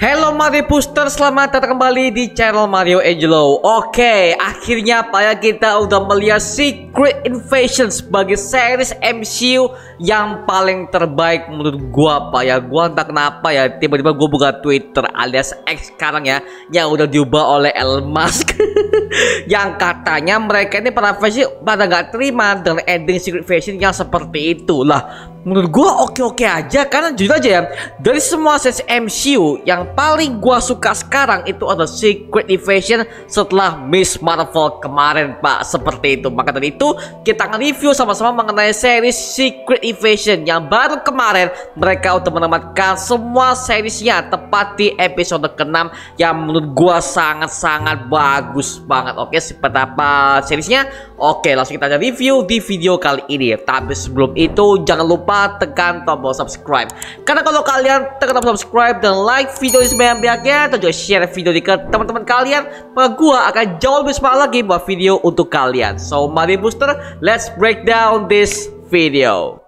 Hello Mario Booster, selamat datang kembali di channel Mario Angelo. Oke, akhirnya Pak ya, kita udah melihat Secret Invasion sebagai series MCU yang paling terbaik menurut gua Pak ya. Gua entah kenapa ya, tiba-tiba gua buka Twitter alias X sekarang ya, yang udah diubah oleh Elon Musk. Yang katanya mereka ini para fans pada nggak terima dengan ending Secret Invasion yang seperti itu lah. Menurut gua oke-oke aja, karena jujur aja ya, dari semua series MCU yang paling gua suka sekarang itu adalah Secret Invasion setelah Miss Marvel kemarin Pak, seperti itu. Maka dari itu kita akan review sama-sama mengenai series Secret Invasion yang baru kemarin mereka udah menamatkan semua seriesnya tepat di episode ke-6 yang menurut gua sangat-sangat bagus banget. Oke, seperti apa seriesnya? Oke, langsung kita akan review di video kali ini. Tapi sebelum itu jangan lupa tekan tombol subscribe, karena kalau kalian tekan tombol subscribe dan like video ini sebanyak-banyaknya, dan juga share video ini ke teman-teman kalian, maka gua akan jauh lebih semangat lagi buat video untuk kalian. So Mario Booster, let's break down this video.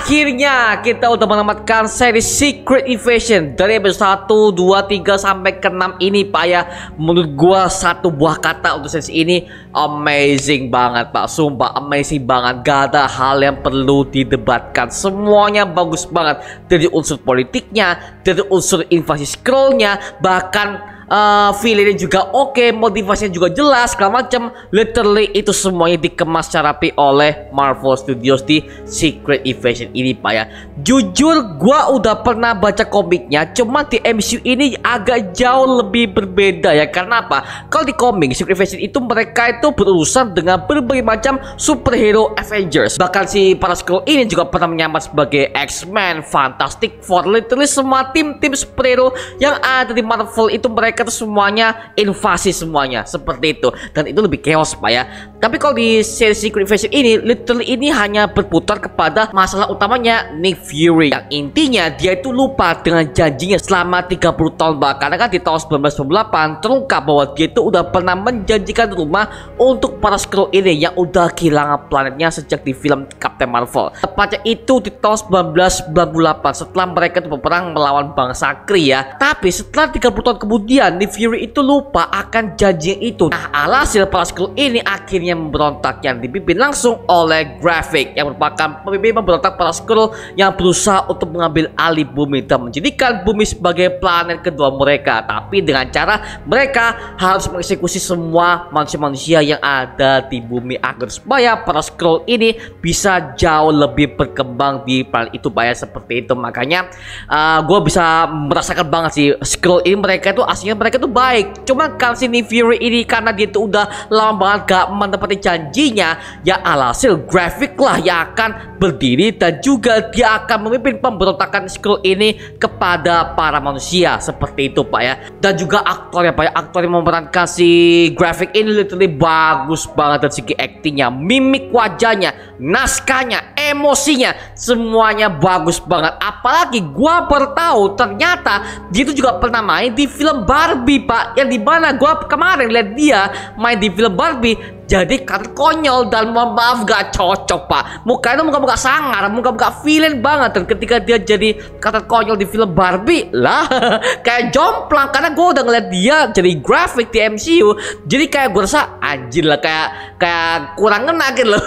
Akhirnya kita udah menamatkan seri Secret Invasion dari episode 1, 2, 3 sampai ke 6 ini Pak ya. Menurut gua satu buah kata untuk seri ini, amazing banget Pak. Sumpah amazing banget, gak ada hal yang perlu didebatkan. Semuanya bagus banget, dari unsur politiknya, dari unsur invasi Skrullnya, bahkan villainnya juga oke, motivasinya juga jelas, segala macam. Literally itu semuanya dikemas secara rapi oleh Marvel Studios di Secret Invasion ini Pak ya. Jujur gua udah pernah baca komiknya, cuma di MCU ini agak jauh lebih berbeda ya. Karena apa? Kalau di komik Secret Invasion itu mereka itu berurusan dengan berbagai macam superhero Avengers. Bahkan si para Skrull ini juga pernah menyamar sebagai X-Men, Fantastic Four, literally semua tim-tim superhero yang ada di Marvel itu mereka tuh semuanya invasi semuanya, seperti itu. Dan itu lebih chaos Pak ya. Tapi kalau di series Secret Invasion ini, literally ini hanya berputar kepada masalah utamanya Nick Fury, yang intinya dia itu lupa dengan janjinya selama 30 tahun Pak. Karena kan di tahun 1998 terungkap bahwa dia itu udah pernah menjanjikan rumah untuk para Skrull ini yang udah kehilangan planetnya sejak di film Captain Marvel. Tepatnya itu di tahun 1998 setelah mereka itu berperang melawan bangsa Kree ya. Tapi setelah 30 tahun kemudian Nick Fury itu lupa akan janji itu. Nah, alhasil para Skrull ini akhirnya memberontak, yang dipimpin langsung oleh Gravik, yang merupakan pemimpin pemberontak para Skrull yang berusaha untuk mengambil alih bumi dan menjadikan bumi sebagai planet kedua mereka. Tapi dengan cara mereka harus mengeksekusi semua manusia-manusia yang ada di bumi agar supaya para Skrull ini bisa jauh lebih berkembang di planet itu Pak ya, seperti itu. Makanya gue bisa merasakan banget sih Skrull ini, mereka itu aslinya mereka tuh baik. Cuma kalau si Nick Fury ini karena dia tuh udah lama banget gak menepati janjinya, ya alhasil Gravik lah yang akan berdiri dan juga dia akan memimpin pemberontakan Skrull ini kepada para manusia, seperti itu Pak ya. Dan juga aktornya Pak ya, aktor yang memerankan si Gravik ini literally bagus banget dari segi aktingnya, mimik wajahnya, naskahnya, emosinya, semuanya bagus banget. Apalagi gua baru tahu ternyata dia itu juga pernah main di film Barbie Pak, yang dimana gua kemarin lihat dia main di film Barbie jadi karakter konyol dan mohon maaf gak cocok Pak. Mukanya muka-muka sangar, muka-muka villain banget. Dan ketika dia jadi karakter konyol di film Barbie lah kayak jomplang, karena gue udah ngeliat dia jadi Gravik di MCU, jadi kayak gue rasa anjir lah, kayak kurang ngena gitu loh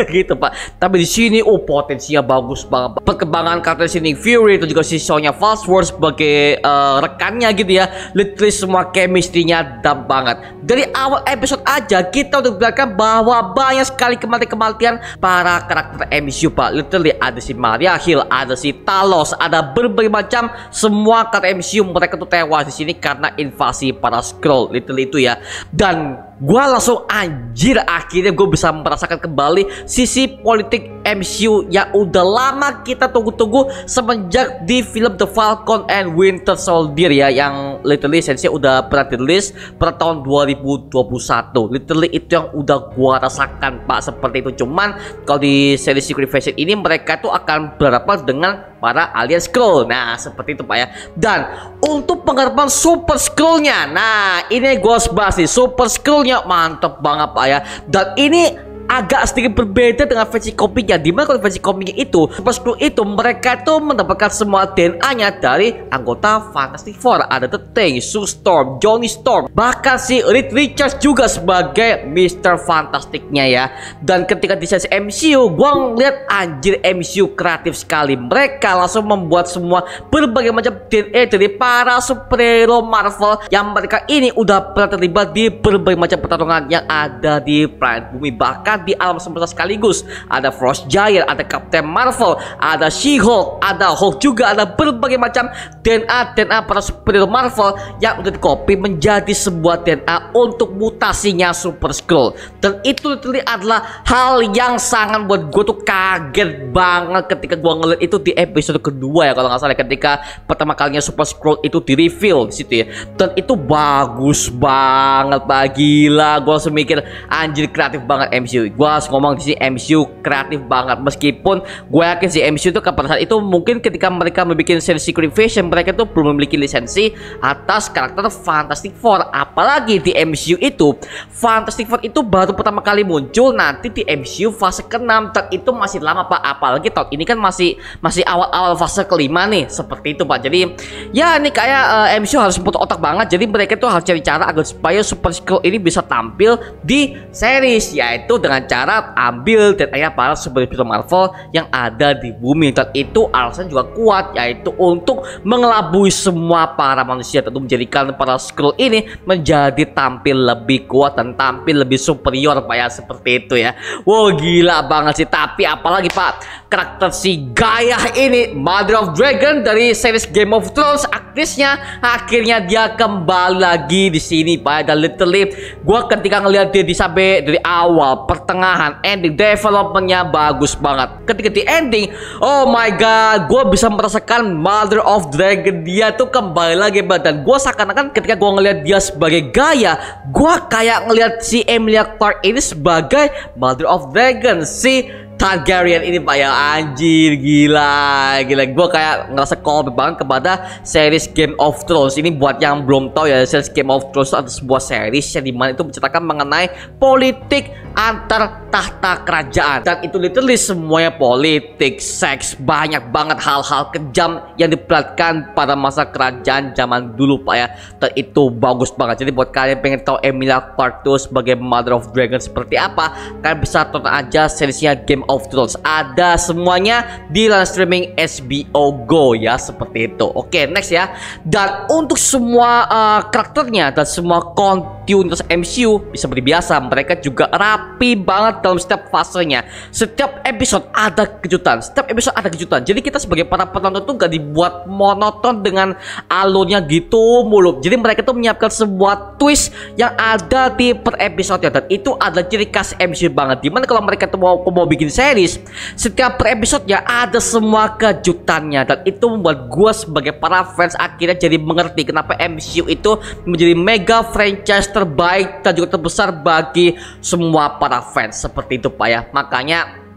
gitu Pak. Tapi di sini potensinya bagus banget. Perkembangan karakter si Nick Fury itu juga si Sonya Falsworth sebagai rekannya gitu ya, literally semua chemistry-nya dap banget. Dari awal episode aja kita udah bahwa banyak sekali kematian para karakter MCU Pak. Literally ada si Maria Hill, ada si Talos, ada berbagai macam semua karakter MCU mereka tuh tewas di sini karena invasi para Skrull, literally itu ya. Dan Gua langsung anjir, akhirnya gue bisa merasakan kembali sisi politik MCU yang udah lama kita tunggu-tunggu semenjak di film The Falcon and Winter Soldier ya, yang literally sense udah pernah dirilis pada tahun 2021. Literally itu yang udah gua rasakan Pak, seperti itu. Cuman kalau di seri Secret Invasion ini mereka tuh akan berhadapan dengan para alien Skrull. Nah, seperti itu Pak ya. Dan untuk penggarapan Super Skrull-nya, nah ini gue bahas nih, Super Skrull-nya mantep banget Pak ya. Dan ini agak sedikit berbeda dengan versi komiknya, dimana kalau versi komiknya itu Super Skrull itu mereka tuh mendapatkan semua DNA-nya dari anggota Fantastic Four. Ada The Thing, Sue Storm, Johnny Storm, bahkan si Reed Richards juga sebagai Mr. Fantastic-nya ya. Dan ketika di sesi MCU, gua ngeliat anjir MCU kreatif sekali. Mereka langsung membuat semua berbagai macam DNA dari para superhero Marvel yang mereka ini udah pernah terlibat di berbagai macam pertarungan yang ada di planet bumi, bahkan di alam semesta sekaligus. Ada Frost Giant, ada Captain Marvel, ada She-Hulk, ada Hulk juga, ada berbagai macam DNA para superhero Marvel yang udah dikopi menjadi sebuah DNA untuk mutasinya Super Skrull. Dan itu literally adalah hal yang sangat buat gue tuh kaget banget ketika gue ngeliat itu di episode kedua ya kalau nggak salah, ketika pertama kalinya Super Skrull itu di reveal di situ ya. Dan itu bagus banget Pak, gila. Gue langsung mikir anjir kreatif banget MCU. Gue harus ngomong di sini MCU kreatif banget, meskipun gue yakin si MCU itu pada saat itu mungkin ketika mereka membuat seri Secret Invasion mereka tuh belum memiliki lisensi atas karakter Fantastic Four. Apalagi di MCU itu Fantastic Four itu baru pertama kali muncul nanti di MCU fase ke-6, dan itu masih lama Pak. Apalagi tahun ini kan masih awal-awal fase ke-5 nih, seperti itu Pak. Jadi ya ini kayak MCU harus putar otak banget. Jadi mereka tuh harus cari cara agar supaya Super Skrull ini bisa tampil di series, yaitu dengan cara ambil DNA para superhero Marvel yang ada di bumi. Dan itu alasan juga kuat, yaitu untuk mengelabui semua para manusia, tentu menjadikan para Skrull ini menjadi tampil lebih kuat dan tampil lebih superior Pak ya, seperti itu ya. Wow, gila banget sih. Tapi apalagi Pak, karakter si Gaia ini, Mother of Dragon dari series Game of Thrones, aktrisnya akhirnya dia kembali lagi di sini Pak. Dan literally gue ketika ngeliat dia sampai dari awal, pertengahan, ending, developmentnya bagus banget. Ketika di ending, oh my god, gue bisa merasakan Mother of Dragon dia tuh kembali lagi Pak. Dan gue seakan-akan ketika gue ngeliat dia sebagai Gaia, gue kayak ngeliat si Emilia Clarke ini sebagai Mother of Dragon, si Targaryen ini Pak ya. Anjir, gila. Gue kayak ngerasa callback banget kepada series Game of Thrones. Ini buat yang belum tahu ya, series Game of Thrones itu ada sebuah series yang dimana itu menceritakan mengenai politik antar tahta kerajaan. Dan itu literally semuanya politik, seks, banyak banget hal-hal kejam yang diperlihatkan pada masa kerajaan zaman dulu Pak ya. Dan itu bagus banget. Jadi buat kalian pengen tahu Emilia Clarke tuh sebagai Mother of Dragon seperti apa, kalian bisa tonton aja seriesnya Game of Thrones. Ada semuanya di live streaming HBO Go ya, seperti itu. Oke, next ya. Dan untuk semua karakternya dan semua kontinuitas MCU bisa seperti biasa, mereka juga rapi banget dalam setiap fasenya. Setiap episode ada kejutan, setiap episode ada kejutan. Jadi kita sebagai para penonton tuh gak dibuat monoton dengan alurnya gitu mulu. Jadi mereka tuh menyiapkan sebuah twist yang ada di per episode, dan itu adalah ciri khas MCU banget. Dimana kalau mereka tuh mau bikin series, setiap per episode ya ada semua kejutannya. Dan itu membuat gue sebagai para fans akhirnya jadi mengerti kenapa MCU itu menjadi mega franchise terbaik dan juga terbesar bagi semua para fans, seperti itu Pak ya. Makanya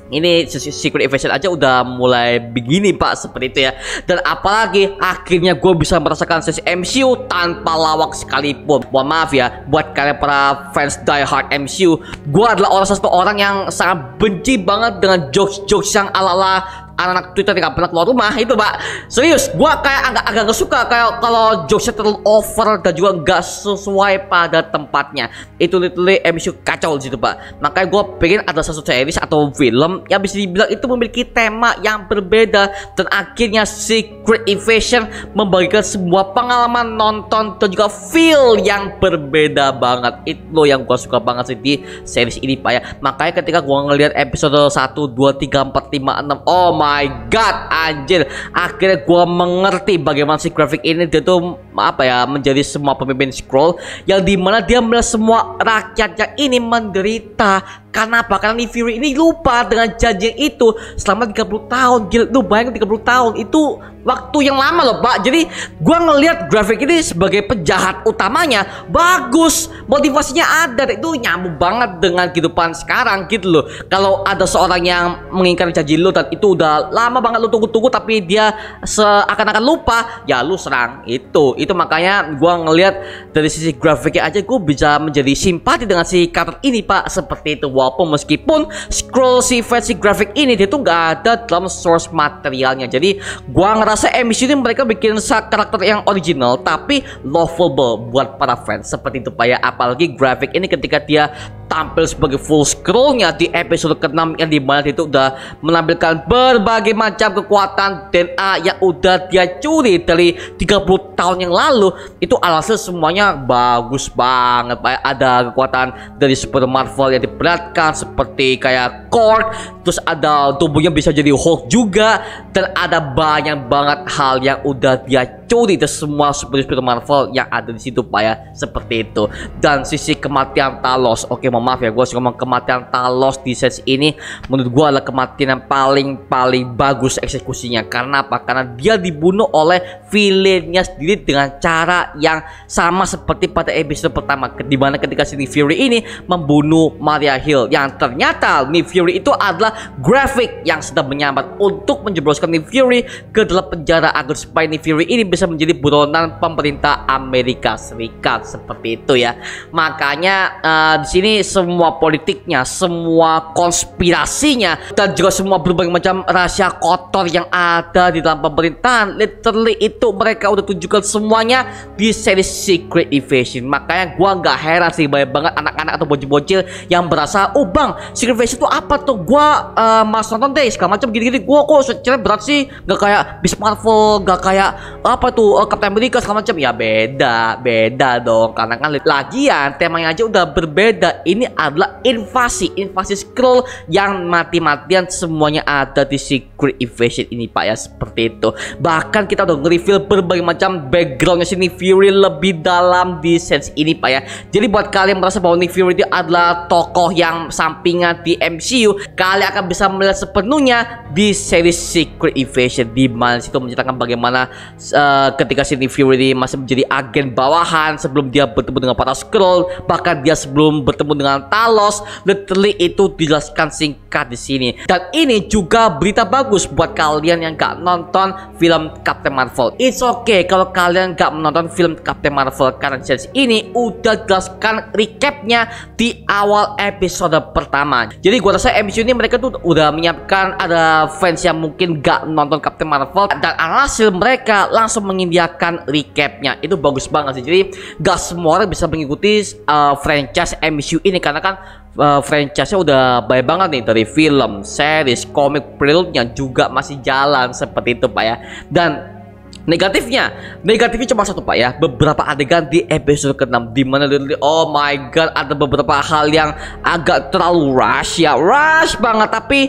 ini Secret Invasion aja udah mulai begini Pak, seperti itu ya. Dan apalagi akhirnya gue bisa merasakan sesi MCU tanpa lawak sekalipun. Mohon maaf ya buat kalian para fans die hard MCU, gue adalah satu orang yang sangat benci banget dengan jokes-jokes yang ala-ala anak-anak Twitter yang gak pernah keluar rumah itu Pak. Serius, gue kayak agak gak suka kayak kalau jokesnya terlalu over dan juga gak sesuai pada tempatnya. Itu literally MCU kacau di situ Pak. Makanya gue pengen ada satu series atau film yang bisa dibilang itu memiliki tema yang berbeda. Dan akhirnya Secret Invasion membagikan sebuah pengalaman nonton dan juga feel yang berbeda banget. Itu yang gue suka banget sih di series ini Pak ya. Makanya ketika gue ngeliat episode 1, 2, 3, 4, 5, 6, oh my my god, anjir. Akhirnya gue mengerti bagaimana si grafik ini dia tuh apa ya, menjadi semua pemimpin Skrull yang dimana dia melihat semua rakyatnya ini menderita. Karena apa? Karena Nick Fury ini lupa dengan janji itu selama 30 tahun. Gila, lu bayangin 30 tahun itu waktu yang lama loh, Pak. Jadi gua ngelihat grafik ini sebagai penjahat utamanya bagus, motivasinya ada, itu nyambung banget dengan kehidupan sekarang gitu loh. Kalau ada seorang yang mengingkari janji lu dan itu udah lama banget lu tunggu-tunggu tapi dia seakan-akan lupa, ya lu serang. Itu makanya gua ngelihat dari sisi grafiknya aja gua bisa menjadi simpati dengan si karakter ini, Pak. Seperti itu. Walaupun meskipun scroll si versi grafik ini dia tuh nggak ada dalam source materialnya. Jadi gua ngerasa MCU ini mereka bikin karakter yang original tapi lovable buat para fans. Seperti itu, Pak ya. Apalagi grafik ini ketika dia tampil sebagai full scrollnya di episode ke-6 yang dimana itu udah menampilkan berbagai macam kekuatan DNA yang udah dia curi dari 30 tahun yang lalu. Itu alhasil semuanya bagus banget, Pak. Ada kekuatan dari Super Marvel yang diberatkan seperti kayak Korg, terus ada tubuhnya bisa jadi Hulk juga, dan ada banyak banget hal yang udah dia curi dari semua super Marvel yang ada di situ, Pak ya. Seperti itu. Dan sisi kematian Talos, oke, maaf ya, gue ngomong kematian Talos di sesi ini menurut gue adalah kematian yang paling bagus eksekusinya. Karena apa? Karena dia dibunuh oleh villainnya sendiri dengan cara yang sama seperti pada episode pertama, dimana ketika si Nick Fury ini membunuh Maria Hill, yang ternyata Nick Fury itu adalah grafik yang sedang menyamar untuk menjebloskan Nick Fury ke dalam penjara agar supaya Nick Fury ini bisa menjadi buronan pemerintah Amerika Serikat. Seperti itu ya. Makanya di sini semua politiknya, semua konspirasinya, dan juga semua berbagai macam rahasia kotor yang ada di dalam pemerintahan, literally itu mereka udah tunjukkan semuanya di series Secret Invasion. Makanya gua nggak heran sih banyak banget anak-anak atau bocil-bocil yang berasa, oh bang, Secret Invasion itu apa tuh? Gua mas nonton deh segala macam gini-gini. Gua kok secara berat sih, nggak kayak Miss Marvel, nggak kayak apa tuh Captain America segala macam. Ya beda dong, karena kan lagian temanya aja udah berbeda. Ini adalah invasi Skrull yang mati-matian semuanya ada di Secret Invasion ini, Pak ya. Seperti itu. Bahkan kita udah nge-reveal berbagai macam backgroundnya si Nick Fury lebih dalam di sense ini, Pak ya. Jadi buat kalian merasa bahwa Nick Fury itu adalah tokoh yang sampingan di MCU, kalian akan bisa melihat sepenuhnya di series Secret Invasion, di mana situ menceritakan bagaimana ketika si Nick Fury masih menjadi agen bawahan sebelum dia bertemu dengan para Skrull, bahkan dia sebelum bertemu dengan Talos, literally itu dijelaskan singkat di sini. Dan ini juga berita bagus buat kalian yang gak nonton film Captain Marvel. It's okay kalau kalian gak menonton film Captain Marvel, karena series ini udah jelaskan recapnya di awal episode pertama. Jadi gua rasa MCU ini mereka tuh udah menyiapkan, ada fans yang mungkin gak nonton Captain Marvel dan alhasil mereka langsung menyediakan recapnya. Itu bagus banget sih. Jadi gak semua orang bisa mengikuti franchise MCU ini, karena kan franchise-nya udah banyak banget nih, dari film, series, komik, prelude-nya juga masih jalan. Seperti itu, Pak ya. Dan negatifnya cuma satu, Pak ya. Beberapa adegan di episode ke-6 dimana literally, oh my god, ada beberapa hal yang agak terlalu rush ya, rush banget. Tapi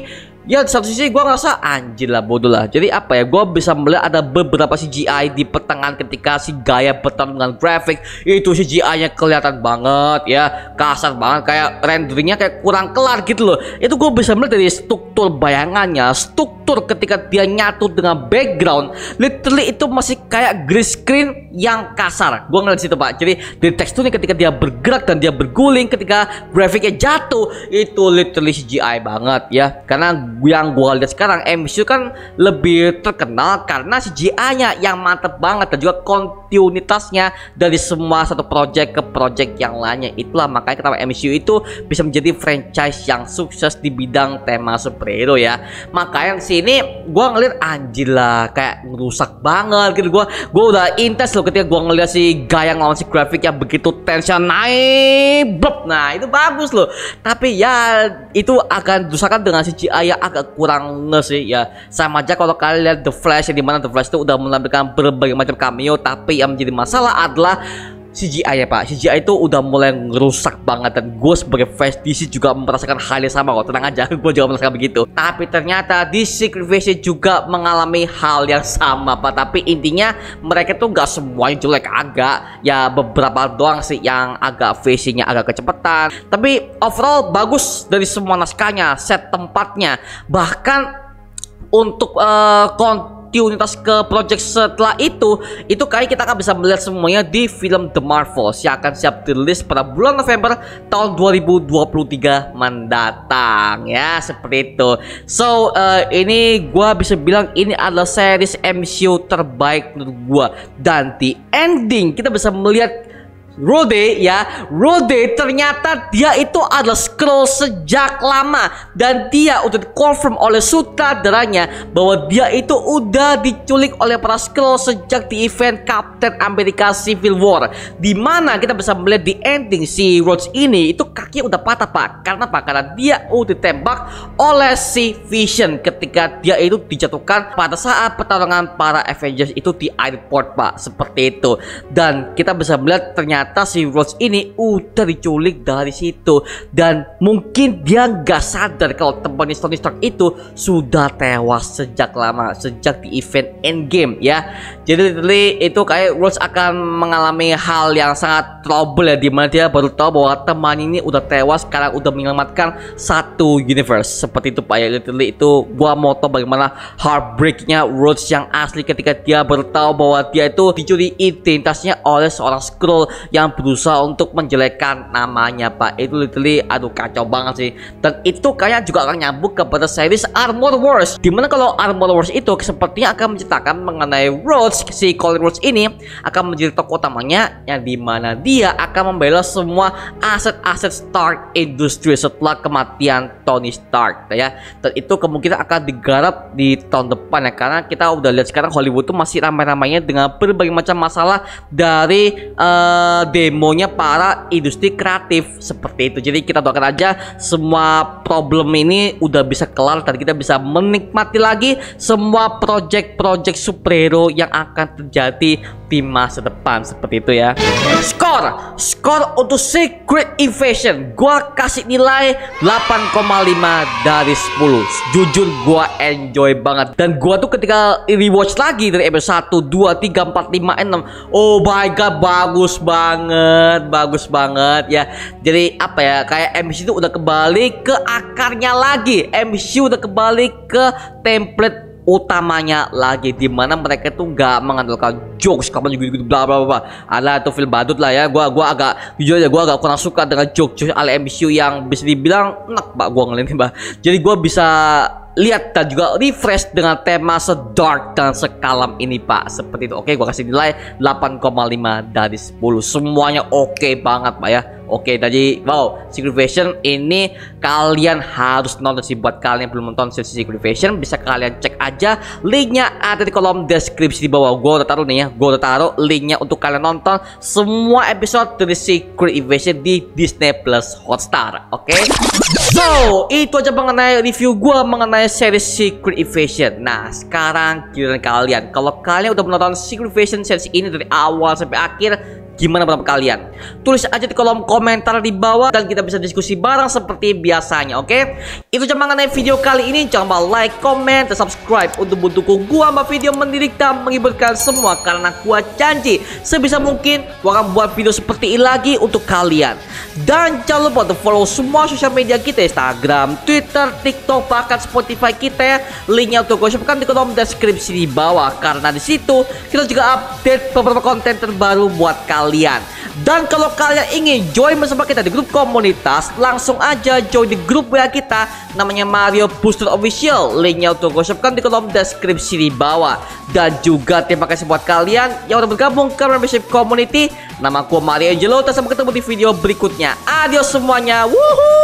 ya di satu sisi gue ngerasa anjir lah, bodoh lah. Jadi apa ya, gue bisa melihat ada beberapa CGI di pertengahan ketika si Gaia bertarung dengan grafik. Itu CGI-nya kelihatan banget ya, kasar banget, kayak renderingnya kayak kurang kelar gitu loh. Itu gue bisa melihat dari struktur bayangannya, struktur ketika dia nyatu dengan background, literally itu masih kayak green screen yang kasar. Gue ngeliat situ, Pak. Jadi dari teksturnya ketika dia bergerak dan dia berguling ketika grafiknya jatuh, itu literally CGI banget ya. Karena yang gue lihat sekarang MCU kan lebih terkenal karena CGI-nya yang mantep banget dan juga kontinuitasnya dari semua satu project ke project yang lainnya. Itulah makanya kenapa MCU itu bisa menjadi franchise yang sukses di bidang tema superhero ya. Makanya sini gue ngeliat anjir lah, kayak ngerusak banget gitu. Gue udah intens loh ketika gue ngeliat si Gaia ngelawan si grafik yang begitu tension naik blop. Nah itu bagus loh, tapi ya itu akan dirusakan dengan CGI yang agak kurang sih ya. Sama aja kalau kalian lihat The Flash, yang dimana The Flash itu udah menampilkan berbagai macam cameo, tapi yang menjadi masalah adalah CGI ya Pak. CGI itu udah mulai ngerusak banget, dan gue sebagai fans DC juga merasakan hal yang sama kok. Tenang aja, gue juga merasakan begitu. Tapi ternyata di Secret Invasion juga mengalami hal yang sama Pak. Tapi intinya mereka tuh gak semuanya jelek, agak ya beberapa doang sih yang agak facingnya agak kecepatan. Tapi overall bagus dari semua naskahnya, set tempatnya, bahkan untuk kontinuitas ke project setelah itu kayak kita akan bisa melihat semuanya di film The Marvels yang akan siap dirilis pada bulan November tahun 2023 mendatang ya, seperti itu. So ini gua bisa bilang ini adalah series MCU terbaik menurut gua, dan di ending kita bisa melihat Rhodey ya, Rhodey ternyata dia itu adalah Skrull sejak lama, dan dia udah dikonfirm oleh sutradaranya bahwa dia itu udah diculik oleh para Skrull sejak di event Captain America Civil War, dimana kita bisa melihat di ending si Rhodes ini itu kaki udah patah Pak. Karena apa? Karena dia udah ditembak oleh si Vision ketika dia itu dijatuhkan pada saat pertarungan para Avengers itu di airport Pak, seperti itu. Dan kita bisa melihat ternyata si Rhodes ini udah diculik dari situ, dan mungkin dia nggak sadar kalau temannya Tony Stark itu sudah tewas sejak lama, sejak di event Endgame ya. Jadi literally itu kayak Rhodes akan mengalami hal yang sangat trouble ya, dimana dia baru tahu bahwa teman ini udah tewas karena udah menyelamatkan satu universe, seperti itu Pak ya. Literally itu gua mau tahu bagaimana heartbreaknya Rhodes yang asli ketika dia baru tahu bahwa dia itu dicuri identitasnya oleh seorang Skrull yang berusaha untuk menjelekkan namanya Pak. Itu literally aduh kacau banget sih. Dan itu kayak juga akan nyambung kepada series Armor Wars, dimana kalau Armor Wars itu sepertinya akan menceritakan mengenai Rhodes, si Colin Rhodes ini akan menjadi tokoh utamanya, yang dimana dia akan membela semua aset-aset Stark Industries setelah kematian Tony Stark ya. Dan itu kemungkinan akan digarap di tahun depan ya, karena kita udah lihat sekarang Hollywood tuh masih ramai-ramainya dengan berbagai macam masalah dari demonya para industri kreatif, seperti itu. Jadi kita doakan aja semua problem ini udah bisa kelar, dan kita bisa menikmati lagi semua project-project superhero yang akan terjadi di masa depan, seperti itu ya. Skor untuk Secret Invasion gua kasih nilai 8,5 dari 10. Jujur gua enjoy banget, dan gua tuh ketika rewatch lagi dari episode 1, 2, 3, 4, 5, 6, oh my god, bagus banget ya. Jadi apa ya, kayak MCU itu udah kembali ke akarnya lagi, MCU udah kembali ke template utamanya lagi, dimana mereka tuh nggak mengandalkan jokes kapan juga gitu bla bla bla. Ada tuh film badut lah ya. Gua agak jujur aja, gua agak kurang suka dengan jokes ala MCU yang bisa dibilang enak Pak gua ngeliatnya Pak. Jadi gua bisa lihat dan juga refresh dengan tema sedark dan sekalam ini Pak, seperti itu. Oke, gua kasih nilai 8,5 dari 10. Semuanya oke banget Pak ya. Oke, tadi wow, Secret Invasion ini kalian harus nonton sih. Buat kalian yang belum nonton Secret Invasion, bisa kalian cek aja, linknya ada di kolom deskripsi di bawah. Gue udah taruh nih ya, gue udah taruh linknya untuk kalian nonton semua episode dari Secret Invasion di Disney Plus Hotstar. Oke, so itu aja mengenai review gue mengenai series Secret Invasion. Nah sekarang giliran kalian. Kalau kalian udah menonton Secret Invasion series ini dari awal sampai akhir, gimana pendapat kalian? Tulis aja di kolom komentar di bawah, dan kita bisa diskusi bareng seperti biasanya, oke? Itu aja mengenai video kali ini. Jangan lupa like, comment, dan subscribe untuk mendukung gua sama video mendidik dan menghiburkan semua, karena gua janji sebisa mungkin gua akan buat video seperti ini lagi untuk kalian. Dan jangan lupa untuk follow semua sosial media kita, Instagram, Twitter, TikTok, bahkan Spotify kita ya. Linknya untuk gue shopkan di kolom deskripsi di bawah, karena di situ kita juga update beberapa konten terbaru buat kalian. Dan kalau kalian ingin join bersama kita di grup komunitas, langsung aja join di grup WA kita, namanya Mario Booster Official. Linknya untuk gue shopkan di kolom deskripsi di bawah. Dan juga terima kasih buat kalian yang udah bergabung ke membership community. Nama gue Mario Angelo, dan sampai ketemu di video berikutnya. Adios semuanya. Woohoo!